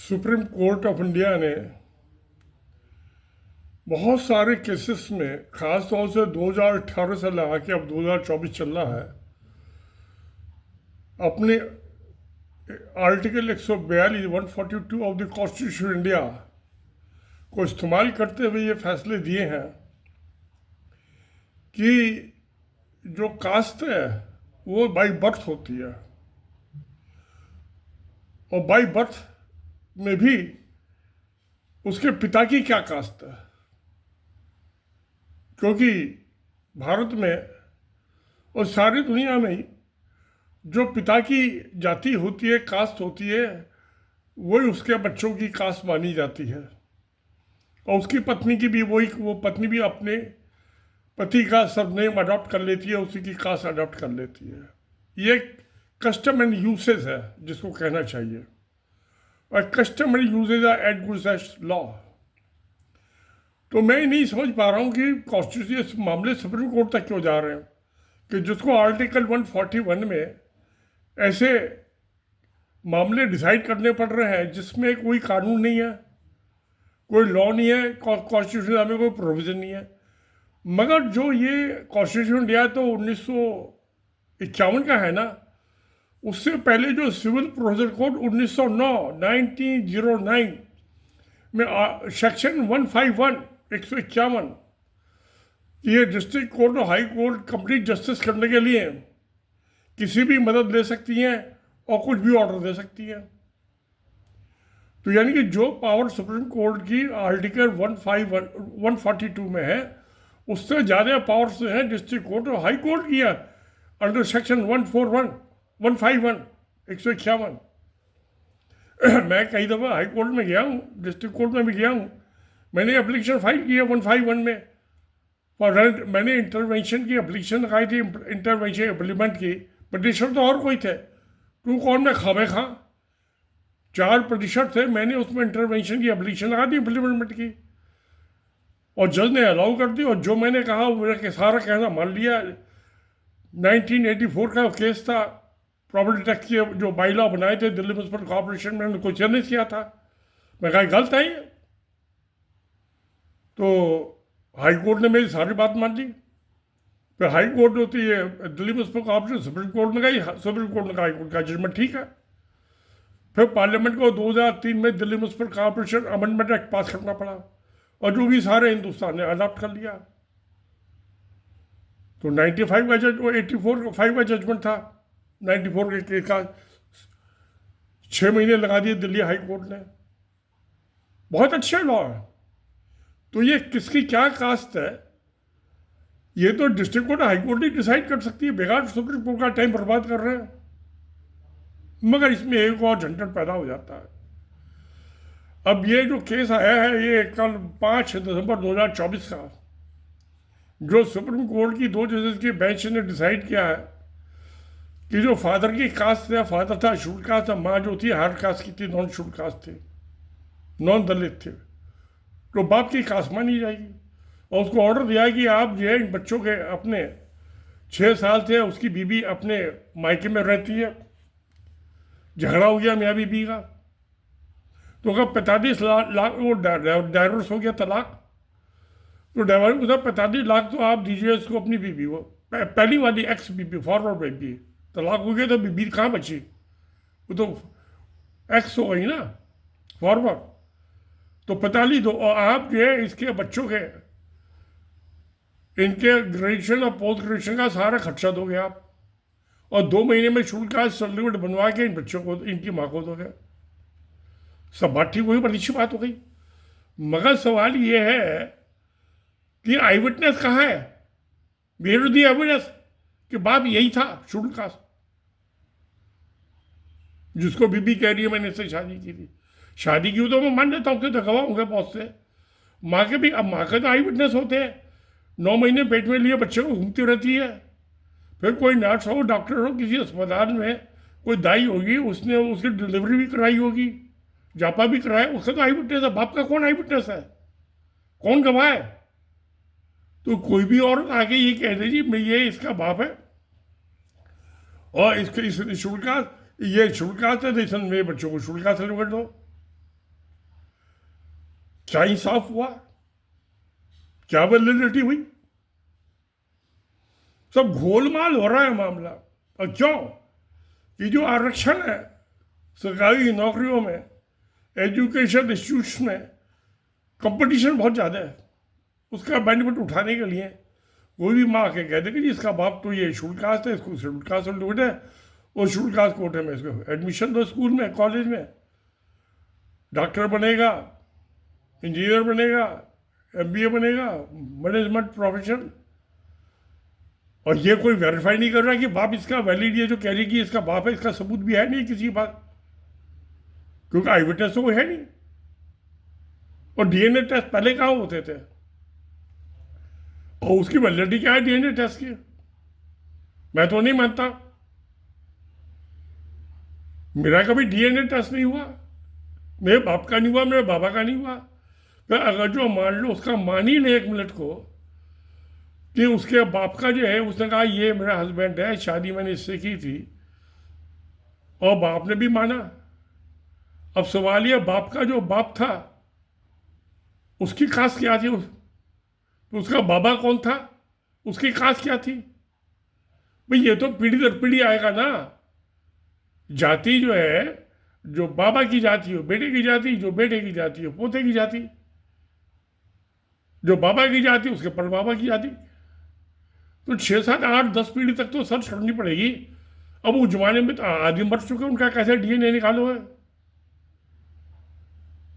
Supreme court of India ने बहुत सारे केसेस में, ख़ास तौर से 2018 से लगा के अब 2024 चल रहा है, अपने article 142 142 of the constitution India को इस्तेमाल करते हुए ये फैसले दिए हैं कि जो कास्ट है वो बाई बर्थ होती है, और बाई बर्थ में भी उसके पिता की क्या कास्ट है, क्योंकि भारत में और सारी दुनिया में ही जो पिता की जाति होती है, कास्ट होती है, वही उसके बच्चों की कास्ट मानी जाती है। और उसकी पत्नी की भी वो पत्नी भी अपने पति का सरनेम अडॉप्ट कर लेती है, उसी की कास्ट अडॉप्ट कर लेती है। ये कस्टम एंड यूसेज है जिसको कहना चाहिए, और custom and usage are as good as law. तो मैं नहीं समझ पा रहा हूँ कि कॉन्स्टिट्यूशन मामले सुप्रीम कोर्ट तक क्यों जा रहे हैं, कि जिसको आर्टिकल 141 में ऐसे मामले डिसाइड करने पड़ रहे हैं जिसमें कोई कानून नहीं है, कोई लॉ नहीं है, कॉन्स्टिट्यूशन में कोई प्रोविज़न नहीं है। मगर जो ये कॉन्स्टिट्यूशन दिया तो 1951 का है ना, उससे पहले जो सिविल प्रोसीजर कोड 1909 में सेक्शन 151 151 ये डिस्ट्रिक्ट कोर्ट और हाई कोर्ट कंप्लीट जस्टिस करने के लिए किसी भी मदद ले सकती हैं और कुछ भी ऑर्डर दे सकती हैं। तो यानी कि जो पावर सुप्रीम कोर्ट की आर्टिकल 142 में है, उससे ज़्यादा पावर्स हैं डिस्ट्रिक्ट कोर्ट और हाई कोर्ट की है अंडर सेक्शन 141 151 151। मैं कई दफ़ा हाई कोर्ट में गया हूँ, डिस्ट्रिक्ट कोर्ट में भी गया हूँ, मैंने एप्लीकेशन फाइल की है 151 में, और मैंने इंटरवेंशन की एप्लीकेशन लगाई थी, इंटरवेंशन इम्प्लीमेंट की। पटिशनर तो और कोई थे, तू कौन मैं खामे खा 4 पटिशनर थे, मैंने उसमें इंटरवेंशन की एप्लीकेशन लगा दी इम्प्लीमेंट की, और जज ने अलाउ कर दी, और जो मैंने कहा वो मेरा सारा कहना मान लिया। 1984 का केस था, प्रॉपर्टी टैक्स के जो बाई लॉ बनाए थे दिल्ली म्यूनसिपल कॉर्पोरेशन में, उनको चेंज किया था। मैं कहा गलत है ये, तो हाई कोर्ट ने मेरी सारी बात मान ली। फिर हाई कोर्ट होती है Delhi municipal corporation, supreme court में गई, सुप्रीम कोर्ट ने कहा हाई कोर्ट का जजमेंट ठीक है। फिर पार्लियामेंट को 2003 में Delhi municipal corporation amendment act पास करना पड़ा, और जो भी सारे हिंदुस्तान ने अडॉप्ट कर लिया। तो 95 का जज, वो 85 का जजमेंट था 94 के केस का, 6 महीने लगा दिए दिल्ली हाई कोर्ट ने। बहुत अच्छा लॉ है। तो ये किसकी क्या कास्ट है, ये तो डिस्ट्रिक्ट कोर्ट हाई कोर्ट ही डिसाइड कर सकती है, बेकार सुप्रीम कोर्ट का टाइम बर्बाद कर रहे हैं। मगर इसमें एक और झंझट पैदा हो जाता है। अब ये जो केस आया है, ये कल 5 दिसंबर 2024 का, जो सुप्रीम कोर्ट की 2 जजेस की बेंच ने डिसाइड किया है कि जो फादर की कास्ट था, फादर था शेड्यूल्ड कास्ट, माँ जो थी हायर कास्ट की थी, नॉन शेड्यूल्ड कास्ट थी, नॉन दलित थे, तो बाप की कास्ट मानी जाएगी। और उसको ऑर्डर दिया कि आप जो है इन बच्चों के, अपने 6 साल थे उसकी बीबी अपने मायके में रहती है, झगड़ा हो गया मियाँ बीबी का, तो अगर 45 लाख वो डाइवोर्स हो गया, तलाक, तो डाइवोर्स उधर 45 लाख तो आप दीजिए उसको अपनी बीबी, वो पहली वाली एक्स बीबी, फॉरवर्ड बीबी, तलाक हो गया तो बीबी कहाँ बची, वो तो एक्स हो गई ना, फॉरवर्ड। तो 45 दो, और आप जो है इसके बच्चों के, इनके ग्रेजुएशन और पोस्ट ग्रेजुएशन का सारा खर्चा दोगे आप, और 2 महीने में शुल्क का सर्टिफिकेट बनवा के इन बच्चों को, इनकी माँ को दोगे। सब बात ठीक हुई, बड़ी अच्छी बात हो गई। मगर सवाल ये है कि आई विटनेस कहाँ है, वेयर द एविडेंस कि बाप यही था शुल्क का, जिसको बीबी कह रही है मैंने इससे शादी की थी। शादी की तो मैं मान लेता हूँ कि तो गवाह होंगे बहुत से, माँ के भी, अब माँ के तो आई विटनेस होते हैं, 9 महीने पेट में लिए बच्चे को घूमती रहती है। फिर कोई नर्स हो, डॉक्टर हो, किसी अस्पताल में कोई दाई होगी, उसने उसकी डिलीवरी भी कराई होगी, जापा भी कराया, उसका तो आई विटनेस है। बाप का कौन आई विटनेस है, कौन गवाह है? तो कोई भी औरत आके ये कह दे जी ये इसका बाप है, और इसके इस शुल्का, ये शुल्का से मेरे बच्चों को शुल्का सर्टिफिकेट दो, क्या इंसाफ हुआ? क्या वैलिडिटी हुई? सब घोलमाल हो रहा है मामला। और क्यों? कि जो आरक्षण है सरकारी नौकरियों में, एजुकेशन इंस्टीट्यूट्स में कंपटीशन बहुत ज़्यादा है, उसका बेनिफिट उठाने के लिए कोई भी माँ के कह दे कि जी इसका बाप तो ये शेड्यूल कास्ट है, इसको शेड्यूल कास्ट सर्टिफिकेट है और शेड्यूल कास्ट कोटे में इसको एडमिशन दो स्कूल में, कॉलेज में, डॉक्टर बनेगा, इंजीनियर बनेगा, एमबीए बनेगा, मैनेजमेंट प्रोफेशन। और ये कोई वेरीफाई नहीं कर रहा कि बाप इसका वैलिड, ये जो कह रही कि इसका बाप है, इसका सबूत भी है नहीं किसी के पास, क्योंकि आई विटनेस तो कोई है नहीं। और डीएनए टेस्ट पहले कहाँ होते थे? और उसकी वैलिडिटी क्या है डीएनए टेस्ट की? मैं तो नहीं मानता। मेरा कभी डीएनए टेस्ट नहीं हुआ, मेरे बाप का नहीं हुआ, मेरे बाबा का नहीं हुआ। तो अगर जो मान लो उसका मान ही ले एक मिनट को कि उसके बाप का जो है, उसने कहा ये मेरा हस्बैंड है, शादी मैंने इससे की थी, और बाप ने भी माना। अब सवाल ये, बाप का जो बाप था उसकी कास्ट क्या थी? तो उसका बाबा कौन था, उसकी कास्ट क्या थी? भाई ये तो पीढ़ी दर पीढ़ी आएगा ना। जाति जो है, जो बाबा की जाति हो बेटे की जाति, जो बेटे की जाति हो पोते की जाति, जो बाबा की जाति उसके परबाबा की जाति। तो 6, 7, 8, 10 पीढ़ी तक तो सर्च करनी पड़ेगी। अब उस जमाने में तो आदमी मर चुके, उनका कैसे डीएनए निकालो है?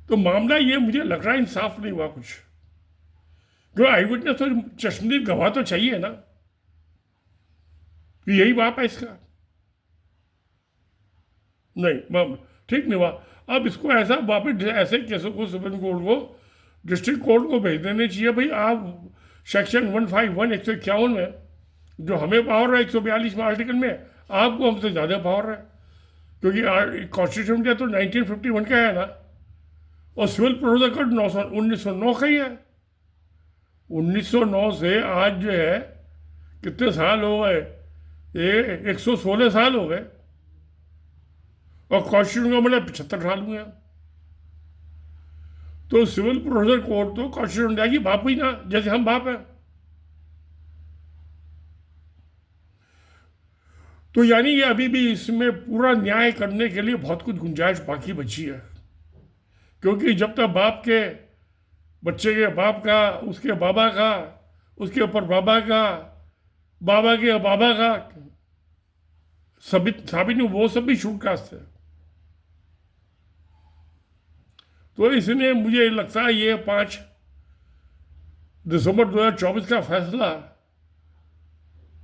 तो मामला ये मुझे लग रहा है इंसाफ नहीं हुआ कुछ। जो आई विटनेस तो चश्मदीद गवाह तो चाहिए ना कि यही बाप है इसका। नहीं, ठीक नहीं हुआ। अब इसको ऐसा वापस ऐसे केसों को सुप्रीम कोर्ट को, डिस्ट्रिक्ट कोर्ट को भेज देने चाहिए। भाई आप सेक्शन 151 151 में जो हमें पावर है 142 में आर्टिकल में, आपको हमसे ज़्यादा पावर है, क्योंकि कॉन्स्टिट्यूशन का तो 1951 का है ना, और सिविल प्रोसीजर कोड 1909 का ही है। 1909 से आज जो है कितने साल हो गए? ये 116 साल हो गए, और कॉन्स्टिट्यूशन का मतलब 75 साल हुए। तो सिविल प्रोसीजर कोड तो कॉन्स्टिट्यूशन जाएगी बाप ही ना, जैसे हम बाप हैं। तो यानी ये अभी भी इसमें पूरा न्याय करने के लिए बहुत कुछ गुंजाइश बाकी बची है, क्योंकि जब तक बाप के बच्चे के बाप का, उसके बाबा का, उसके ऊपर बाबा का, बाबा के बाबा का साबित नहीं, वो सब भी शूट कास्ट है। तो इसलिए मुझे लगता है ये 5 दिसंबर 2024 का फैसला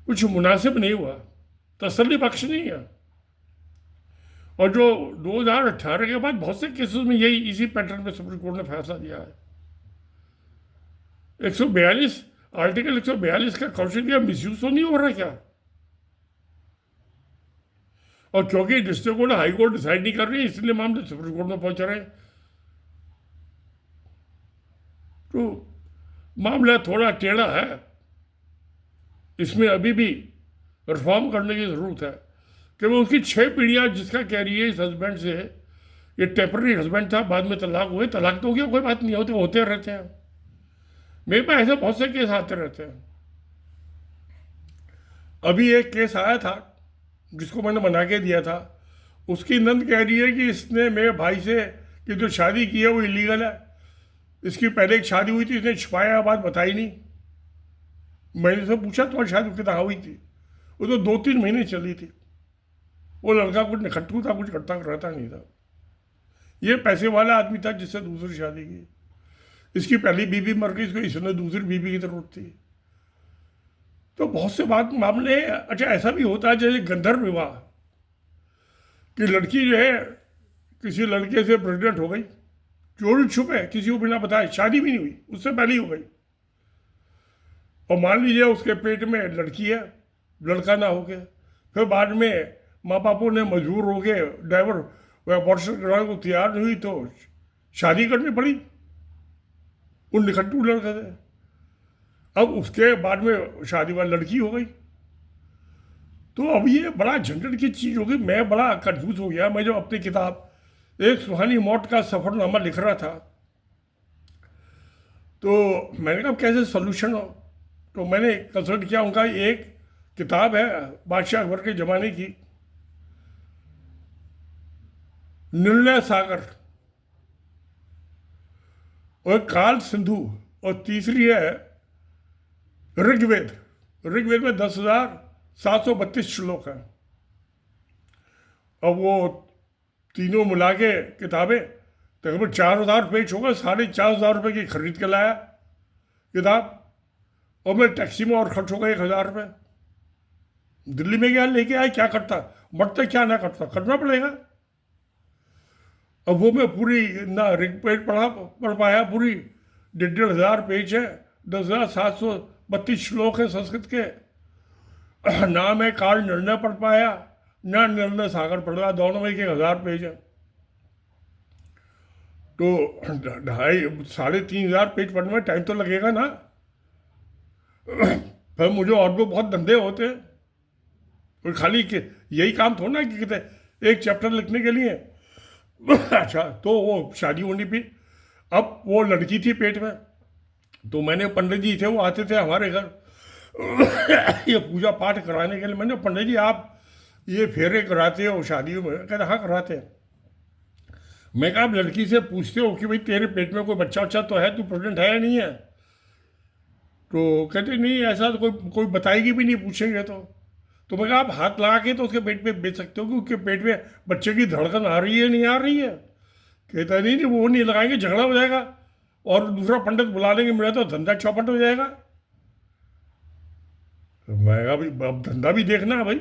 कुछ मुनासिब नहीं हुआ, तसल्ली बख्श नहीं है। और जो 2018 के बाद बहुत से केसेस में यही इसी पैटर्न में सुप्रीम कोर्ट ने फैसला दिया है। 142 आर्टिकल 142 का कॉन्स्टिट्यूशन का मिसयूज तो नहीं हो रहा क्या? और क्योंकि district court high court decide नहीं कर रही, इसलिए मामले सुप्रीम कोर्ट में पहुंच रहे हैं। तो मामला थोड़ा टेढ़ा है, इसमें अभी भी रिफॉर्म करने की ज़रूरत है। कि वो उसकी 6 पीढ़ियाँ जिसका कह रही है इस हस्बैंड से, ये टेम्पररी हस्बैंड था, बाद में तलाक हुए, तलाक तो हो गया, कोई बात नहीं, होते रहते हैं। मेरे पास ऐसे बहुत से केस आते रहते हैं। अभी एक केस आया था जिसको मैंने मना के दिया था, उसकी नंद कह रही है कि इसने मेरे भाई से कि जो शादी की है वो इलीगल है, इसकी पहले एक शादी हुई थी, इसने छुपाया, बात बताई नहीं। मैंने से पूछा तुम्हारी शादी कहाँ हुई थी? वो तो 2-3 महीने चली थी। वो लड़का कुछ निखट्टू था, कुछ करता रहता नहीं था। ये पैसे वाला आदमी था जिससे दूसरी शादी की। इसकी पहली बीवी मर गई, इसको इसने दूसरी बीवी की जरूरत थी। तो बहुत से बात मामले। अच्छा, ऐसा भी होता है जैसे गंधर्व विवाह, कि लड़की जो है किसी लड़के से प्रेग्नेंट हो गई, चोरी छुपे, किसी को बिना बताए, शादी भी नहीं हुई, उससे पहले ही हो गई। और मान लीजिए उसके पेट में लड़की है, लड़का ना हो के, फिर बाद में माँ बापों ने मजबूर हो गए, अबॉर्शन कराने को तैयार नहीं हुई, तो शादी करनी पड़ी उन निखट्टू लड़के से। अब उसके बाद में शादी वाली लड़की हो गई। तो अब ये बड़ा झंझट की चीज़ होगी। मैं बड़ा कंफ्यूज हो गया। मैं जब अपनी किताब एक सुहानी मौत का सफ़रनामा लिख रहा था, तो मैंने कहा कैसे सोल्यूशन हो, तो मैंने कंसल्ट किया। उनका एक किताब है बादशाह अकबर के ज़माने की, निर्णय सागर, और काल सिंधु, और तीसरी है ऋग्वेद। ऋग्वेद में 10,732 श्लोक हैं। अब वो तीनों मिला के किताबें तकरीबन 4,000 पेज होगा। 4,500 रुपये की खरीद के लाया किताब, और मैं टैक्सी में और खर्च होगा 1,000 रुपये। दिल्ली में गया, लेके आया, क्या करता, मरता क्या ना करता, करना पड़ेगा। अब वो मैं पूरी ना ऋग्वेद पढ़ पाया, पूरी 1,500 पेज है, 10,732 श्लोक है संस्कृत के। ना मैं काल निर्णय पढ़ पाया, ना निर्णय सागर पढ़ रहा, दोनों में 1,000 पेज है। तो 2,500-3,500 पेज पढ़ने में टाइम तो लगेगा ना। फिर मुझे और भी बहुत धंधे होते हैं, और खाली यही काम थोड़ा ना कि कहते एक चैप्टर लिखने के लिए। अच्छा, तो वो शादी होनी भी, अब वो लड़की थी पेट में, तो मैंने पंडित जी थे, वो आते थे हमारे घर ये पूजा पाठ कराने के लिए। मैंने, पंडित जी आप ये फेरे कराते हो शादियों में? कहते हाँ कराते हैं। मैं कहा आप लड़की से पूछते हो कि भाई तेरे पेट में कोई बच्चा बच्चा तो है, तू प्रेग्नेंट है या नहीं है? तो कहते नहीं, ऐसा तो कोई बताएगी भी नहीं, पूछेंगे तो मैं कहा आप हाथ लगा के तो उसके पेट में बेच सकते हो कि उसके पेट में बच्चे की धड़कन आ रही है नहीं आ रही है? कहता नहीं, वो नहीं लगाएंगे, झगड़ा हो जाएगा, और दूसरा पंडित बुला लेंगे, मेरा तो धंधा चौपट हो जाएगा। तो मैं कहा भाई अब धंधा भी देखना है भाई,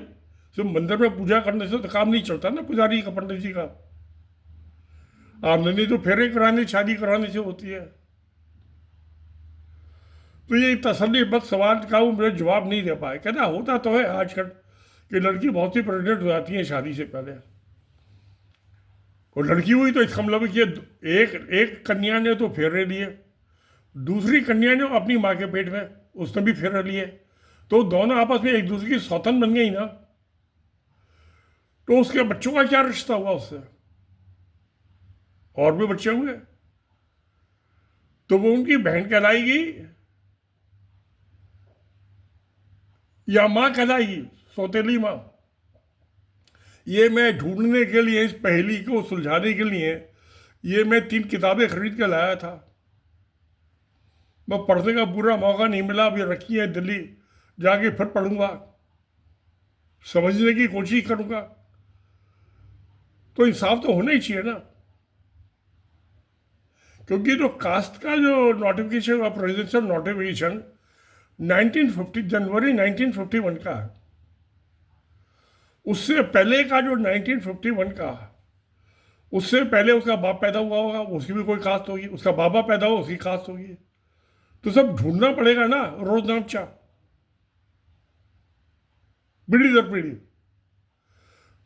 सिर्फ मंदिर में पूजा करने से तो काम नहीं चलता ना, पुजारी का, पंडित जी का। आमदनी तो फेरे कराने, शादी कराने से होती है। तो ये तसल्ली बख्श सवाल का वो मुझे जवाब नहीं दे पाए। कहना होता तो है आजकल कि लड़की बहुत सी प्रेग्नेंट हो जाती है शादी से पहले, और लड़की हुई तो इसका मतलब कि एक कन्या ने तो फेरे लिए, दूसरी कन्या ने अपनी माँ के पेट में उसने भी फेरे लिए, तो दोनों आपस में एक दूसरे की सौतन बन गई ना। तो उसके बच्चों का क्या रिश्ता हुआ उससे? और भी बच्चे हुए तो वो उनकी बहन कहलाएगी या माँ कहलाएगी, सौतेली माँ? ये मैं ढूंढने के लिए, इस पहेली को सुलझाने के लिए, ये मैं 3 किताबें खरीद के लाया था। मैं पढ़ने का पूरा मौका नहीं मिला, अभी रखी है दिल्ली, जाके फिर पढ़ूंगा, समझने की कोशिश करूंगा। तो इंसाफ तो होना ही चाहिए ना, क्योंकि जो कास्ट का जो नोटिफिकेशन हुआ, प्रेसिडेंशियल नोटिफिकेशन 1950 जनवरी 1951 का, उससे पहले का जो 1951 का, उससे पहले उसका बाप पैदा हुआ होगा, उसकी भी कोई कास्ट होगी, उसका बाबा पैदा हुआ उसकी कास्ट होगी। तो सब ढूंढना पड़ेगा ना, रोज नामचा, पीढ़ी दर पीढ़ी।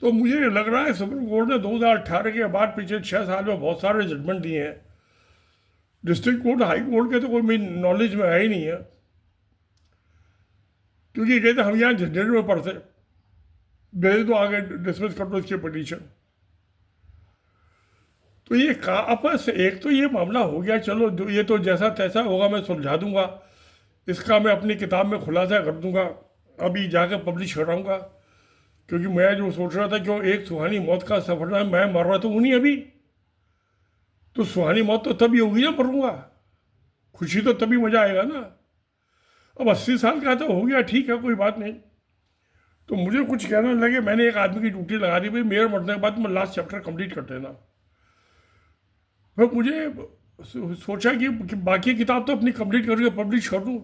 तो मुझे लग रहा है सुप्रीम कोर्ट ने 2018 के बाद पिछले 6 साल में बहुत सारे जजमेंट दिए हैं। डिस्ट्रिक्ट कोर्ट, हाई कोर्ट के तो कोई मेरी नॉलेज में है ही नहीं है, क्योंकि कहते हम यहाँ झंझट में पढ़ते, भेज दो आगे, डिसमिस कर दो इसकी पिटीशन। तो ये आपस एक तो ये मामला हो गया, चलो ये तो जैसा तैसा होगा मैं सुलझा दूंगा, इसका मैं अपनी किताब में खुलासा कर दूंगा, अभी जाकर पब्लिश कराऊंगा। क्योंकि मैं जो सोच रहा था कि एक सुहानी मौत का सफर है, मैं मर रहा तो हूँ नहीं अभी, तो सुहानी मौत तो तभी होगी ना मरूंगा, खुशी तो तभी मजा आएगा ना। अब 80 साल का तो हो गया, ठीक है, कोई बात नहीं। तो मुझे कुछ कहने लगे, मैंने एक आदमी की ड्यूटी लगा दी, भाई मेरे मरने के बाद मैं लास्ट चैप्टर कंप्लीट कर देना। फिर मुझे सोचा कि बाकी किताब तो अपनी कंप्लीट करके पब्लिश कर दूँ।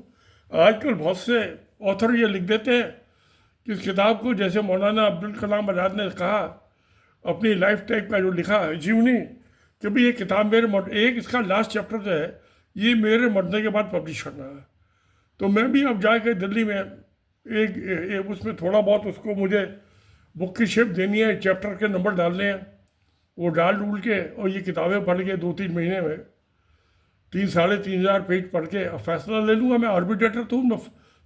आजकल बहुत से ऑथर ये लिख देते हैं कि इस किताब को, जैसे मौलाना अब्दुल कलाम आज़ाद ने कहा अपनी लाइफ टाइम का जो लिखा है जीवनी, कि भाई ये किताब एक इसका लास्ट चैप्टर जो है ये मेरे मरने के बाद पब्लिश करना है। तो मैं भी अब जाकर दिल्ली में एक उसमें थोड़ा बहुत उसको मुझे बुक की शेप देनी है, चैप्टर के नंबर डालने हैं, वो डाल डूल के, और ये किताबें पढ़ के 2-3 महीने में 3-3,500 पेज पढ़ के फैसला ले लूँगा। मैं आर्बिट्रेटर तो हूँ, मैं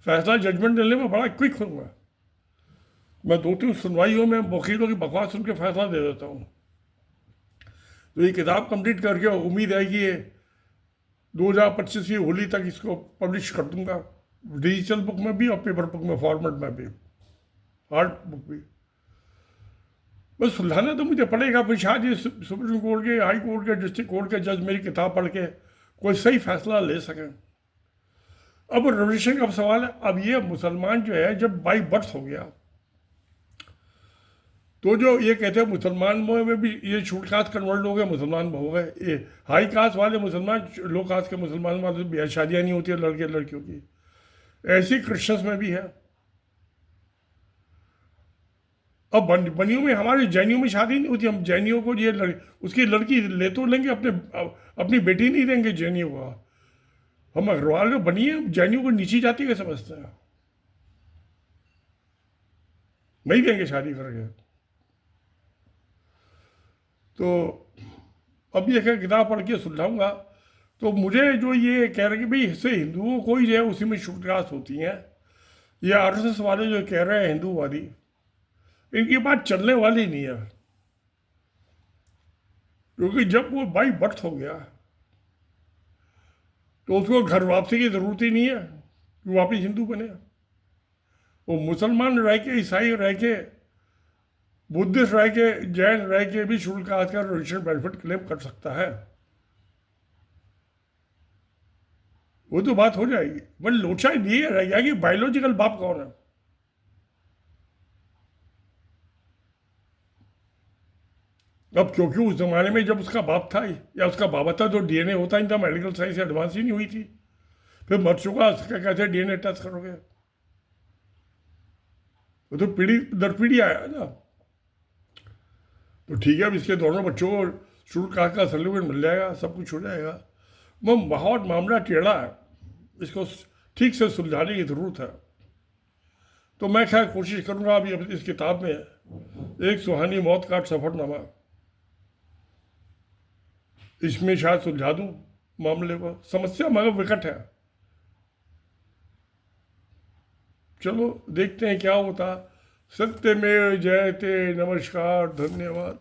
फैसला जजमेंट लेने में बड़ा क्विक हूँ। मैं 2-3 सुनवाइयों में वकीलों की बकवास सुन के फैसला दे देता हूँ। तो ये किताब कंप्लीट करके उम्मीद है कि ये 2025 की होली तक इसको पब्लिश कर दूंगा, डिजिटल बुक में भी और पेपर बुक में, फॉर्मेट में भी, हार्ड बुक भी। बस सुलझाना तो मुझे पड़ेगा, फिर शायद ये सुप्रीम कोर्ट के, हाई कोर्ट के, डिस्ट्रिक्ट कोर्ट के जज मेरी किताब पढ़ के कोई सही फैसला ले सकें। अब रिजर्वेशन का सवाल है, अब ये मुसलमान जो है जब बाई बर्थ हो गया, तो जो ये कहते हैं मुसलमान में भी ये शूट कास्ट कन्वर्ट हो गए, मुसलमान हो गए, ये हाई कास्ट वाले मुसलमान, लो कास्ट के मुसलमान वाले ब्याह शादियाँ नहीं होती है लड़के लड़कियों की, ऐसी क्रिश्चियंस में भी है। अब बनियों में, हमारे जैनियों में शादी नहीं होती, हम जैनियों को ये उसकी लड़की ले तो लेंगे, अपनी बेटी नहीं देंगे जैनियों को। हम अग्रवाल जो बनिए जैनियों को नीची जाति के समझते हैं, नहीं देंगे शादी करके। तो अब ये किताब पढ़ के सुलझाऊंगा। तो मुझे जो ये कह रहे कि भाई इससे हिंदुओं को ही जो है उसी में छूटकास्ट होती हैं, ये आरएसएस वाले जो कह रहे हैं हिंदूवादी, इनकी बात चलने वाली नहीं है। क्योंकि जब वो बाई बर्थ हो गया तो उसको घर वापसी की ज़रूरत ही नहीं है कि वापिस हिंदू बने। वो मुसलमान रह के, ईसाई रह के, बुद्धिस्ट रह के, जैन रह के भी शुल्क कास्ट का रिजर्वेशन बेनिफिट क्लेम कर सकता है। वो तो बात हो जाएगी, बट लोचा ये रह गया कि बायोलॉजिकल बाप कौन है। अब क्योंकि उस जमाने में जब उसका बाप था या उसका बाबा था तो डीएनए होता ही था, मेडिकल साइंस एडवांस ही नहीं हुई थी, फिर मर चुका उसका कैसे डीएनए टेस्ट करोगे। वो तो पीढ़ी दर पीढ़ी आया ना। तो ठीक है, अब इसके दोनों बच्चों को शुल्क कास्ट का सर्टिफिकेट मिल जाएगा, सब कुछ हो जाएगा। वो बहुत मामला टेढ़ा है, इसको ठीक से सुलझाने की ज़रूरत है। तो मैं खैर कोशिश करूँगा अभी इस किताब में एक सुहानी मौत का सफ़रनामा, इसमें शायद सुलझा दूँ मामले को। समस्या मगर विकट है, चलो देखते हैं क्या होता। सत्यमेव जयते। नमस्कार, धन्यवाद।